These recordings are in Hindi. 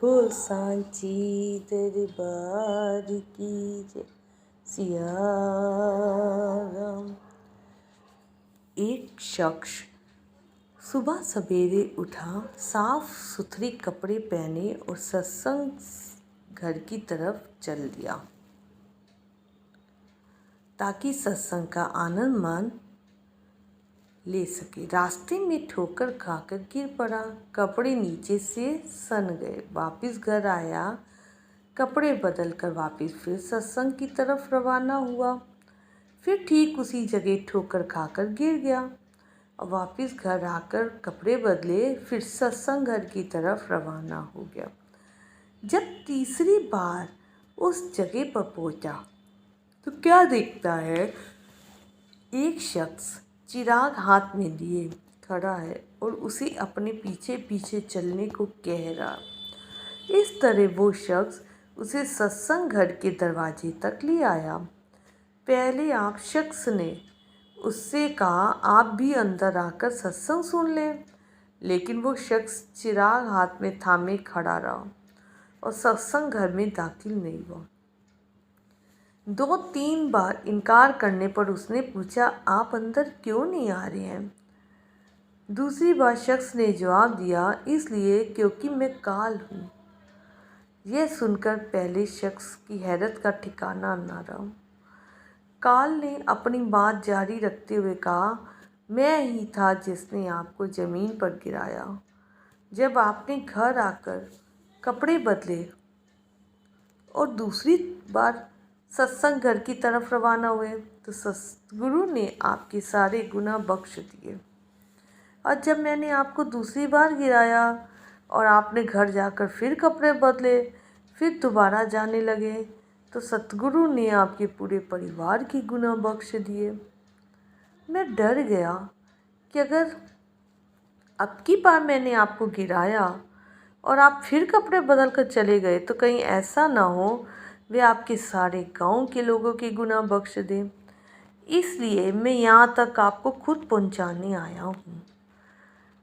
बोल सांची दरबार की जय। सिया राम। एक शख्स सुबह सवेरे उठा, साफ सुथरे कपड़े पहने और सत्संग घर की तरफ चल दिया ताकि सत्संग का आनंद मान ले सके। रास्ते में ठोकर खाकर गिर पड़ा, कपड़े नीचे से सन गए। वापस घर आया, कपड़े बदल कर वापस फिर सत्संग की तरफ रवाना हुआ। फिर ठीक उसी जगह ठोकर खाकर गिर गया और वापस घर आकर कपड़े बदले, फिर सत्संग घर की तरफ रवाना हो गया। जब तीसरी बार उस जगह पर पहुंचा तो क्या देखता है, एक शख्स चिराग हाथ में लिए खड़ा है और उसे अपने पीछे पीछे चलने को कह रहा। इस तरह वो शख्स उसे सत्संग घर के दरवाजे तक ले आया। पहले आप शख्स ने उससे कहा, आप भी अंदर आकर सत्संग सुन लें, लेकिन वो शख्स चिराग हाथ में थामे खड़ा रहा और सत्संग घर में दाखिल नहीं हुआ। 2-3 बार इनकार करने पर उसने पूछा, आप अंदर क्यों नहीं आ रहे हैं? दूसरी बार शख्स ने जवाब दिया, इसलिए क्योंकि मैं काल हूँ। यह सुनकर पहले शख्स की हैरत का ठिकाना न रहा। काल ने अपनी बात जारी रखते हुए कहा, मैं ही था जिसने आपको ज़मीन पर गिराया। जब आपने घर आकर कपड़े बदले और दूसरी बार सत्संग घर की तरफ रवाना हुए तो सतगुरु ने आपके सारे गुनाह बख्श दिए। और जब मैंने आपको दूसरी बार गिराया और आपने घर जाकर फिर कपड़े बदले, फिर दोबारा जाने लगे, तो सतगुरु ने आपके पूरे परिवार के गुनाह बख्श दिए। मैं डर गया कि अगर अब की बार मैंने आपको गिराया और आप फिर कपड़े बदल कर चले गए तो कहीं ऐसा ना हो वे आपके सारे गांव के लोगों के गुनाह बख्श दें। इसलिए मैं यहाँ तक आपको खुद पहुँचाने आया हूँ।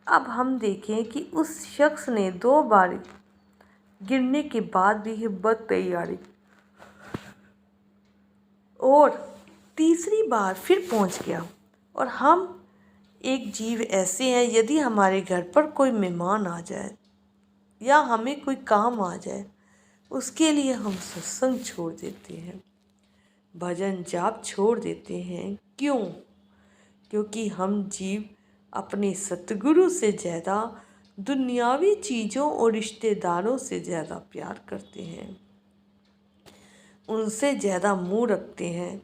अब हम देखें कि उस शख्स ने 2 बार गिरने के बाद भी हिम्मत नहीं हारी और तीसरी बार फिर पहुँच गया। और हम एक जीव ऐसे हैं, यदि हमारे घर पर कोई मेहमान आ जाए या हमें कोई काम आ जाए, उसके लिए हम सत्संग छोड़ देते हैं, भजन जाप छोड़ देते हैं। क्यों? क्योंकि हम जीव अपने सतगुरु से ज़्यादा दुनियावी चीज़ों और रिश्तेदारों से ज़्यादा प्यार करते हैं, उनसे ज़्यादा मुँह रखते हैं।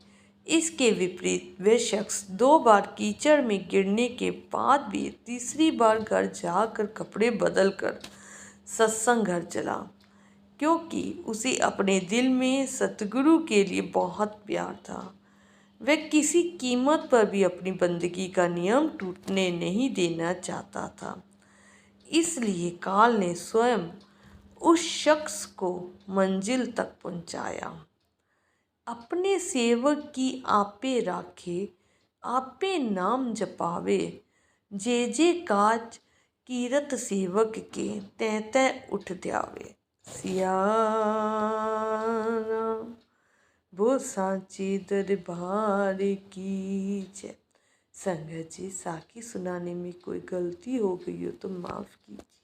इसके विपरीत वे शख्स 2 बार कीचड़ में गिरने के बाद भी तीसरी बार घर जाकर कपड़े बदल कर सत्संग घर चला, क्योंकि उसे अपने दिल में सतगुरु के लिए बहुत प्यार था। वह किसी कीमत पर भी अपनी बंदगी का नियम टूटने नहीं देना चाहता था। इसलिए काल ने स्वयं उस शख्स को मंजिल तक पहुंचाया। अपने सेवक की आपे राखे, आपे नाम जपावे, जे जे काज कीरत सेवक के, तैं तैं उठ द्यावे। सिया राम। बोल सांची दरबार की जय। संगत जी, साखी सुनाने में कोई गलती हो गई हो तो माफ़ कीजिए।